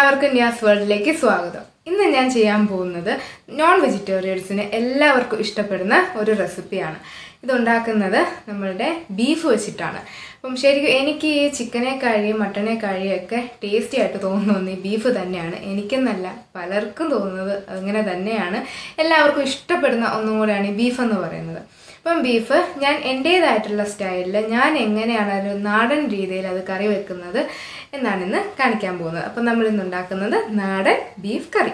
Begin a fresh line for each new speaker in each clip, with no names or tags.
എല്ലാവർക്കും ന്യാസ് വേൾഡിലേക്ക് സ്വാഗതം. ഇന്ന് ഞാൻ ചെയ്യാൻ പോകുന്നത് നോൺ വെജിറ്റേറിയൻസിന് എല്ലാവർക്കും ഇഷ്ടപ്പെടുന്ന ഒരു റെസിപ്പിയാണ്. ഇതുണ്ടാക്കുന്നത് നമ്മളുടെ ബീഫ് വെച്ചിട്ടാണ്. അപ്പം ശരിക്കും എനിക്ക് ഈ ചിക്കനേക്കാഴിയും മട്ടനേക്കാഴിയൊക്കെ ടേസ്റ്റി ആയിട്ട് തോന്നുന്നത് ഈ ബീഫ് തന്നെയാണ്. എനിക്കെന്നല്ല, പലർക്കും തോന്നുന്നത് അങ്ങനെ തന്നെയാണ്. എല്ലാവർക്കും ഇഷ്ടപ്പെടുന്ന ഒന്നും കൂടെയാണ് ഈ ബീഫ് എന്ന് പറയുന്നത്. അപ്പം ബീഫ് ഞാൻ എൻ്റേതായിട്ടുള്ള സ്റ്റൈലിൽ ഞാൻ എങ്ങനെയാണ് ഒരു നാടൻ രീതിയിൽ അത് കറി വെക്കുന്നത് എന്നാണ് ഇന്ന് കാണിക്കാൻ പോകുന്നത്. അപ്പം നമ്മളിന്ന് ഉണ്ടാക്കുന്നത് നാടൻ ബീഫ് കറി.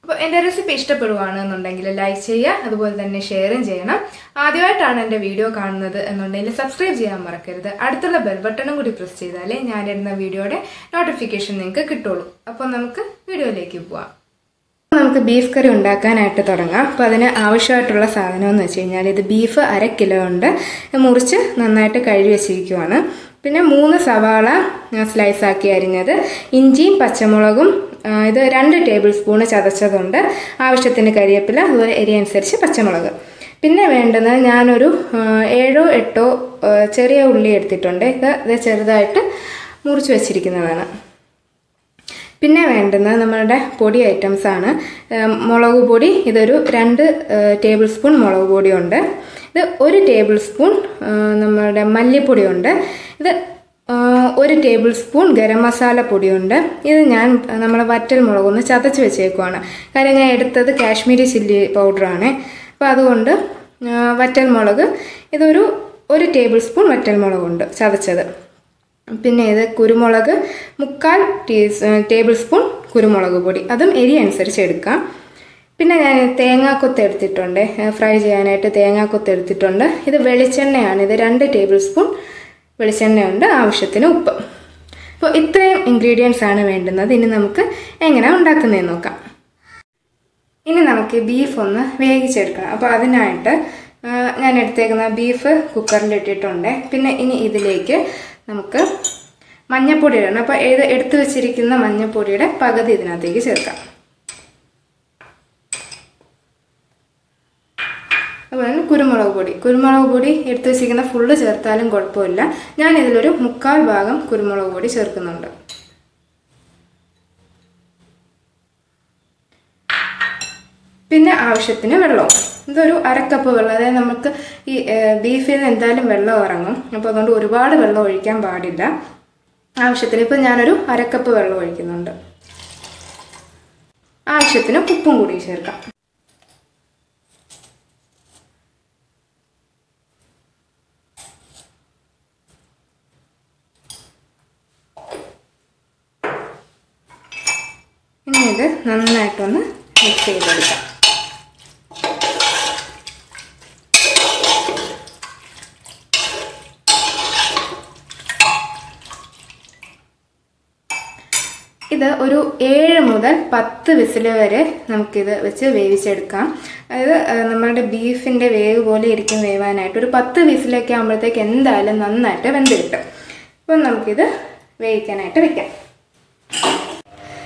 അപ്പോൾ എൻ്റെ റെസിപ്പി ഇഷ്ടപ്പെടുകയാണെന്നുണ്ടെങ്കിൽ ലൈക്ക് ചെയ്യുക, അതുപോലെ തന്നെ ഷെയറും ചെയ്യണം. ആദ്യമായിട്ടാണ് എൻ്റെ വീഡിയോ കാണുന്നത് എന്നുണ്ടെങ്കിൽ സബ്സ്ക്രൈബ് ചെയ്യാൻ മറക്കരുത്. അടുത്തുള്ള ബെൽ ബട്ടണും കൂടി പ്രസ് ചെയ്താലേ ഞാനിടുന്ന വീഡിയോയുടെ നോട്ടിഫിക്കേഷൻ നിങ്ങൾക്ക് കിട്ടുള്ളൂ. അപ്പോൾ നമുക്ക് വീഡിയോയിലേക്ക് പോവാം. നമുക്ക് ബീഫ് കറി ഉണ്ടാക്കാനായിട്ട് തുടങ്ങാം. അപ്പോൾ അതിന് ആവശ്യമായിട്ടുള്ള സാധനം എന്ന് വെച്ച് കഴിഞ്ഞാൽ ഇത് ബീഫ് 1/2 കിലോ ഉണ്ട്, മുറിച്ച് നന്നായിട്ട് കഴുകി വെച്ചിരിക്കുവാണ്. പിന്നെ 3 സവാള സ്ലൈസാക്കി അരിഞ്ഞത്, ഇഞ്ചിയും പച്ചമുളകും ഇത് 2 ടേബിൾ സ്പൂൺ ചതച്ചതുണ്ട്, ആവശ്യത്തിന് കരിവേപ്പില, അതുപോലെ എരി അനുസരിച്ച് പച്ചമുളക്. പിന്നെ വേണ്ടുന്നത് ഞാനൊരു 7-8 ചെറിയ ഉള്ളി എടുത്തിട്ടുണ്ട്. ഇത് ചെറുതായിട്ട് മുറിച്ച് വെച്ചിരിക്കുന്നതാണ്. പിന്നെ വേണ്ടുന്നത് നമ്മളുടെ പൊടി ഐറ്റംസാണ്. മുളക് പൊടി ഇതൊരു 2 ടേബിൾ സ്പൂൺ മുളക് പൊടിയുണ്ട്. ഇത് 1 ടേബിൾ സ്പൂൺ നമ്മളുടെ മല്ലിപ്പൊടിയുണ്ട്. ഇത് 1 ടേബിൾ സ്പൂൺ ഗരം മസാല പൊടിയുണ്ട്. ഇത് ഞാൻ നമ്മളെ വറ്റൽ മുളകൊന്ന് ചതച്ച് വെച്ചേക്കുവാണ്. കാര്യം ഞാൻ എടുത്തത് കാശ്മീരി ചില്ലി പൗഡറാണ്. അപ്പോൾ അതുകൊണ്ട് വറ്റൽ മുളക് ഇതൊരു 1 ടേബിൾ സ്പൂൺ വറ്റൽ മുളകുണ്ട് ചതച്ചത്. പിന്നെ ഇത് കുരുമുളക് 3/4 ടേബിൾ സ്പൂൺ കുരുമുളക് പൊടി, അതും എരി അനുസരിച്ച് എടുക്കാം. പിന്നെ ഞാൻ തേങ്ങാക്കൊത്ത് എടുത്തിട്ടുണ്ട്, ഫ്രൈ ചെയ്യാനായിട്ട് തേങ്ങാക്കൊത്ത് എടുത്തിട്ടുണ്ട്. ഇത് വെളിച്ചെണ്ണയാണ്, ഇത് 2 ടേബിൾ സ്പൂൺ വെളിച്ചെണ്ണയുണ്ട്, ആവശ്യത്തിന് ഉപ്പ്. അപ്പോൾ ഇത്രയും ഇൻഗ്രീഡിയൻസ് ആണ് വേണ്ടുന്നത്. ഇനി നമുക്ക് എങ്ങനെ ഉണ്ടാക്കുന്നതെന്ന് നോക്കാം. ഇനി നമുക്ക് ബീഫ് ഒന്ന് വേവിച്ചെടുക്കണം. അപ്പോൾ അതിനായിട്ട് ഞാൻ എടുത്തേക്കുന്ന ബീഫ് കുക്കറിൽ ഇട്ടിട്ടുണ്ട്. പിന്നെ ഇനി ഇതിലേക്ക് നമുക്ക് മഞ്ഞൾപ്പൊടി ഇടണം. അപ്പോൾ ഇത് എടുത്തു വെച്ചിരിക്കുന്ന മഞ്ഞൾപ്പൊടിയുടെ പകുതി ഇതിനകത്തേക്ക് ചേർക്കാം. അതുപോലെ കുരുമുളക് പൊടി എടുത്തു വെച്ചിരിക്കുന്ന ഫുള്ള് ചേർത്താലും കുഴപ്പമില്ല. ഞാനിതിലൊരു 3/4 ഭാഗം കുരുമുളക് പൊടി ചേർക്കുന്നുണ്ട്. പിന്നെ ആവശ്യത്തിന് വെള്ളം, ഇതൊരു 1/2 കപ്പ് വെള്ളം. അതായത് നമുക്ക് ഈ ബീഫിൽ നിന്ന് എന്തായാലും വെള്ളം ഇറങ്ങും, അപ്പോൾ അതുകൊണ്ട് ഒരുപാട് വെള്ളം ഒഴിക്കാൻ പാടില്ല. ആവശ്യത്തിന് ഇപ്പം ഞാനൊരു 1/2 കപ്പ് വെള്ളം ഒഴിക്കുന്നുണ്ട്. ആവശ്യത്തിന് ഉപ്പും കൂടി ചേർക്കാം. ഇനി ഇത് നന്നായിട്ടൊന്ന് മിക്സ് ചെയ്തെടുക്കാം. ഇത് ഒരു 7 മുതൽ 10 വിസിൽ വരെ നമുക്കിത് വെച്ച് വേവിച്ചെടുക്കാം. അതായത് നമ്മളുടെ ബീഫിൻ്റെ വേവ് പോലെ ഇരിക്കും വേവാനായിട്ട്. ഒരു 10 വിസിലൊക്കെ ആകുമ്പോഴത്തേക്ക് എന്തായാലും നന്നായിട്ട് വെന്ത് കിട്ടും. അപ്പം നമുക്കിത് വേവിക്കാനായിട്ട് വെക്കാം.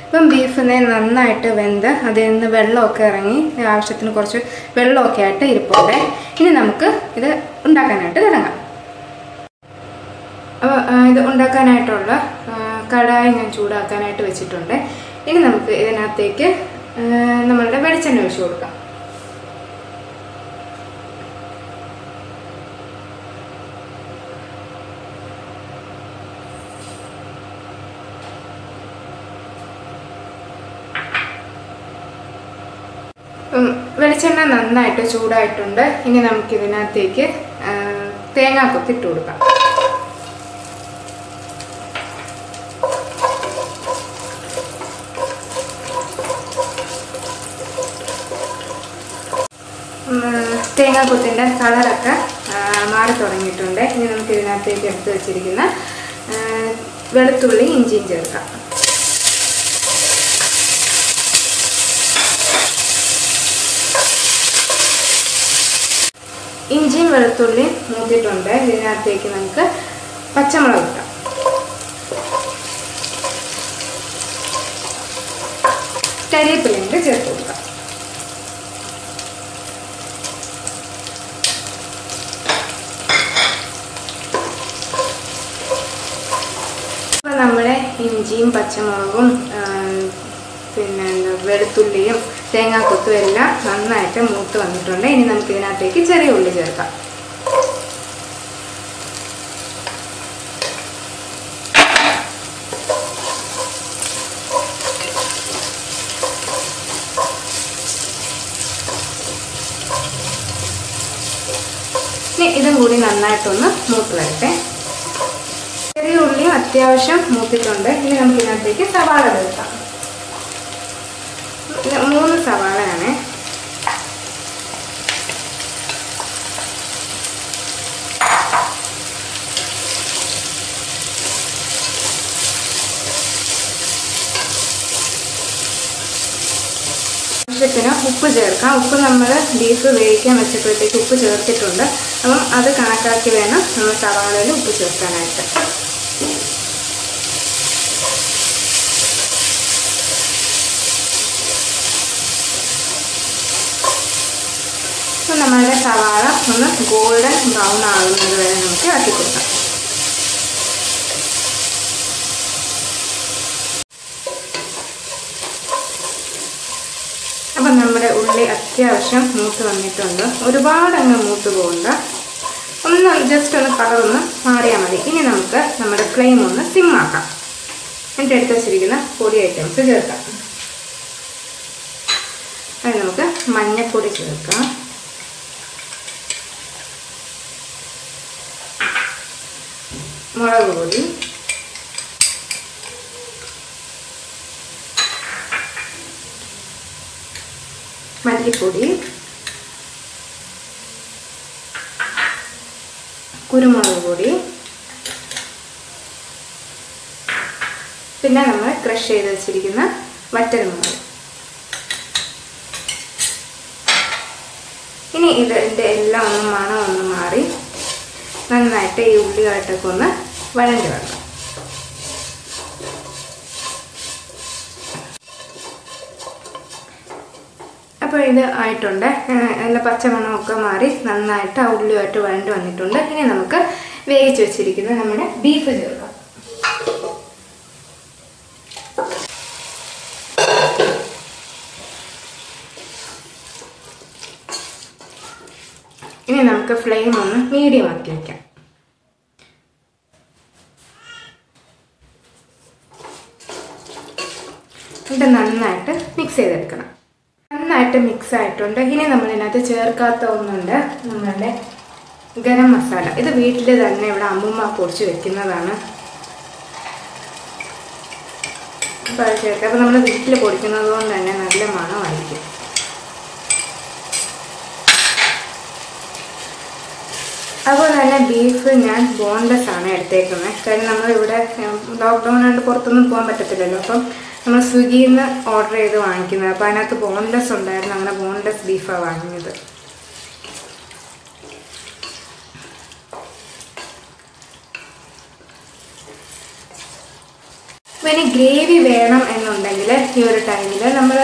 ഇപ്പം ബീഫിനെ നന്നായിട്ട് വെന്ത് അതിൽ നിന്ന് വെള്ളമൊക്കെ ഇറങ്ങി ആവശ്യത്തിന് കുറച്ച് വെള്ളമൊക്കെ ആയിട്ട് ഇരിപ്പുണ്ട്. ഇനി നമുക്ക് ഇത് ഉണ്ടാക്കാനായിട്ട് തുടങ്ങാം. അപ്പോൾ ഇത് ഉണ്ടാക്കാനായിട്ടുള്ള കടായി ഞാൻ ചൂടാക്കാനായിട്ട് വെച്ചിട്ടുണ്ട്. ഇനി നമുക്ക് ഇതിനകത്തേക്ക് നമ്മളുടെ വെളിച്ചെണ്ണ ഒഴിച്ച് കൊടുക്കാം. വെളിച്ചെണ്ണ നന്നായിട്ട് ചൂടായിട്ടുണ്ട്. ഇനി നമുക്കിതിനകത്തേക്ക് തേങ്ങാക്കൊത്ത് ഇട്ട് കൊടുക്കാം. തേങ്ങാക്കൊത്തിൻ്റെ കളറൊക്കെ മാറി തുടങ്ങിയിട്ടുണ്ട്. ഇനി നമുക്ക് ഇതിനകത്തേക്ക് എടുത്ത് വെച്ചിരിക്കുന്ന വെളുത്തുള്ളി ഇഞ്ചിയും ചേർക്കാം. ഇഞ്ചിയും വെളുത്തുള്ളിയും മൂത്തിട്ടുണ്ട്. ഇതിനകത്തേക്ക് നമുക്ക് പച്ചമുളക് ഇട്ടാം. കരിവേപ്പിലയും ചേർത്ത് കൊടുക്കാം. അപ്പോൾ നമ്മുടെ ഇഞ്ചിയും പച്ചമുളകും വെളുത്തുള്ളിയും തേങ്ങാക്കൊത്തും എല്ലാം നന്നായിട്ട് മൂത്ത് വന്നിട്ടുണ്ട്. ഇനി നമുക്ക് ഇതിനകത്തേക്ക് ചെറിയ ഉള്ളി ചേർക്കാം. ഇനി ഇതും കൂടി നന്നായിട്ടൊന്ന് മൂത്ത് വരട്ടെ. ചെറിയ ഉള്ളിയും അത്യാവശ്യം മൂത്തിട്ടുണ്ട്. ഇനി നമുക്ക് ഇതിനകത്തേക്ക് സവാള ചേർക്കാം. 3 സവാളയാണ്. ആവശ്യത്തിന് ഉപ്പ് ചേർക്കാം. ഉപ്പ് നമ്മൾ ബീഫ് വേവിക്കാൻ വെച്ചപ്പോഴത്തേക്ക് ഉപ്പ് ചേർത്തിട്ടുണ്ട്. അപ്പം അത് കണക്കാക്കി വേണം നമ്മൾ സവാളയിൽ ഉപ്പ് ചേർക്കാനായിട്ട്. അപ്പോൾ നമ്മളുടെ സവാള ഒന്ന് ഗോൾഡൻ ബ്രൗൺ ആകുന്നത് വരെ നമുക്ക് ആക്കി കൊടുക്കാം. അപ്പം നമ്മുടെ ഉള്ളി അത്യാവശ്യം മൂത്ത് വന്നിട്ടുണ്ട്. ഒരുപാട് അങ്ങ് മൂത്ത് പോകണ്ട, ഒന്ന് ജസ്റ്റ് ഒന്ന് കളറൊന്ന് മാറിയാൽ മതി. ഇനി നമുക്ക് നമ്മുടെ ഫ്ലെയിം ഒന്ന് സിമ്മാക്കാം. എന്നിട്ട് എടുത്ത് വെച്ചിരിക്കുന്ന പൊടി ഐറ്റംസ് ചേർക്കാം. അത് നമുക്ക് മഞ്ഞൾപ്പൊടി ചേർക്കാം, മുളക് പൊടി, മല്ലിപ്പൊടി, കുരുമുളക് പൊടി, പിന്നെ നമ്മൾ ക്രഷ് ചെയ്ത് വെച്ചിരിക്കുന്ന വറ്റൽമുളക്. ഇനി ഇതിൻ്റെ എല്ലാം ഒന്ന് മണം ഒന്ന് മാറി നന്നായിട്ട് ഈ ഉള്ളികളായിട്ടൊക്കെ ഒന്ന് വഴണ്ടി വെക്കണം. അപ്പോൾ ഇത് ആയിട്ടുണ്ട്. എല്ലാ പച്ചമണമൊക്കെ മാറി നന്നായിട്ട് ആ ഉള്ളിയുമായിട്ട് വഴണ്ടി വന്നിട്ടുണ്ട്. ഇനി നമുക്ക് വേവിച്ച് വെച്ചിരിക്കുന്ന നമ്മുടെ ബീഫ് ചേർക്കാം. ഇനി നമുക്ക് ഫ്ലെയിം ഒന്ന് മീഡിയം ആക്കി വയ്ക്കാം. ഇത് നന്നായിട്ട് മിക്സ് ചെയ്തെടുക്കണം. നന്നായിട്ട് മിക്സ് ആയിട്ടുണ്ട്. ഇനി നമ്മളിതിനകത്ത് ചേർക്കാത്ത ഒന്നുണ്ട്, നമ്മളുടെ ഗരം മസാല. ഇത് വീട്ടിൽ തന്നെ ഇവിടെ അമ്മൂമ്മ പൊടിച്ച് വെക്കുന്നതാണ്. അപ്പോൾ അത് ചേർക്കാം. അപ്പോൾ നമ്മൾ വീട്ടിൽ പൊടിക്കുന്നത് കൊണ്ട് തന്നെ നല്ല മണമായിരിക്കും. അതുപോലെ തന്നെ ബീഫ് ഞാൻ ബോൺലെസ് ആണ് എടുത്തേക്കുന്നത്. കാര്യം നമ്മളിവിടെ ലോക്ക്ഡൗൺ ആയിട്ട് പുറത്തൊന്നും പോകാൻ പറ്റത്തില്ലല്ലോ. അപ്പം നമ്മൾ സ്വിഗ്ഗിയിൽ നിന്ന് ഓർഡർ ചെയ്ത് വാങ്ങിക്കുന്നത്. അപ്പോൾ അതിനകത്ത് ബോൺലെസ് ഉണ്ടായിരുന്നു. അങ്ങനെ ബോൺലെസ് ബീഫാണ് വാങ്ങിയത്. അപ്പോൾ ഇനി ഗ്രേവി വേണം എന്നുണ്ടെങ്കിൽ ഈ ഒരു ടൈമിൽ നമ്മൾ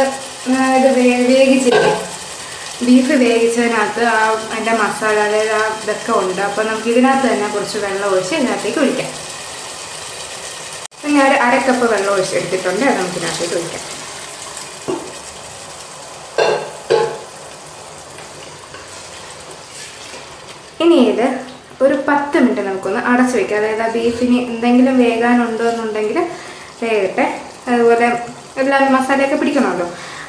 ഇത് വേവിച്ചിരിക്കും. ബീഫ് വേവിച്ചതിനകത്ത് അതിൻ്റെ മസാല, അതായത് ഇതൊക്കെ ഉണ്ട്. അപ്പോൾ നമുക്ക് ഇതിനകത്ത് തന്നെ കുറച്ച് വെള്ളം ഒഴിച്ച് ഇതിനകത്തേക്ക് ഒഴിക്കാം. ഞാൻ ഒരു 1/2 കപ്പ് വെള്ളം ഒഴിച്ചെടുത്തിട്ടുണ്ട്. അത് നമുക്ക് ഇതിനകത്തേക്ക് ഒഴിക്കാം. ഇനി ഇത് ഒരു 10 മിനിറ്റ് നമുക്കൊന്ന് അടച്ചു വയ്ക്കാം. അതായത് ആ ബീഫിന് എന്തെങ്കിലും വേകാനുണ്ടോ എന്നുണ്ടെങ്കിൽ വേകട്ടെ. അതുപോലെ എല്ലാ മസാലയൊക്കെ പിടിക്കണമല്ലോ.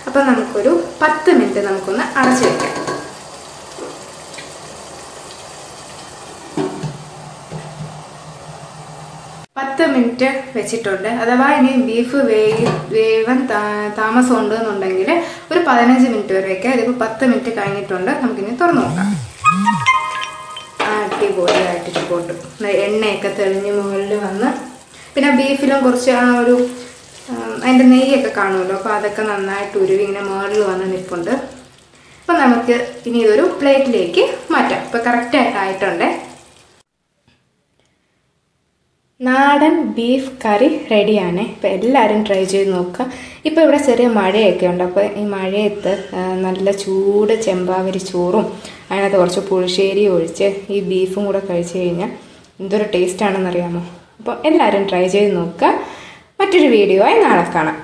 അപ്പോൾ നമുക്കൊരു 10 മിനിറ്റ് നമുക്കൊന്ന് അടച്ചു വയ്ക്കാം. മിനിറ്റ് വെച്ചിട്ടുണ്ട്. അഥവാ ഇനി ബീഫ് വേവാൻ താമസം ഉണ്ടെന്നുണ്ടെങ്കിൽ ഒരു 15 മിനിറ്റ് വരെ വയ്ക്കാം. ഇതിപ്പോൾ 10 മിനിറ്റ് കഴിഞ്ഞിട്ടുണ്ട്. നമുക്കിനി തുറന്നു നോക്കാം. അടിപൊളിയായിട്ട് പോട്ട് എണ്ണയൊക്കെ തെളിഞ്ഞ് മുകളിൽ വന്ന്, പിന്നെ ബീഫിലും കുറച്ച് ആ ഒരു അതിൻ്റെ നെയ്യൊക്കെ കാണുമല്ലോ. അപ്പോൾ അതൊക്കെ നന്നായിട്ട് ഉരുവി ഇങ്ങനെ മുകളിൽ വന്ന് നിൽപ്പുണ്ട്. അപ്പോൾ നമുക്ക് ഇനി ഇതൊരു പ്ലേറ്റിലേക്ക് മാറ്റാം. ഇപ്പോൾ കറക്റ്റായിട്ടുണ്ട്. നാടൻ ബീഫ് കറി റെഡിയാണ്. ഇപ്പോൾ എല്ലാവരും ട്രൈ ചെയ്ത് നോക്കുക. ഇപ്പോൾ ഇവിടെ ചെറിയ മഴയൊക്കെ ഉണ്ട്. അപ്പോൾ ഈ മഴയത്ത് നല്ല ചൂട് ചെമ്പാവരി ചോറും അതിനകത്ത് കുറച്ച് പുളിശ്ശേരി ഒഴിച്ച് ഈ ബീഫും കൂടെ കഴിച്ച് കഴിഞ്ഞാൽ എന്തൊരു ടേസ്റ്റാണെന്നറിയാമോ. അപ്പോൾ എല്ലാവരും ട്രൈ ചെയ്ത് നോക്കുക. മറ്റൊരു വീഡിയോ ആയി നാളെ കാണാം.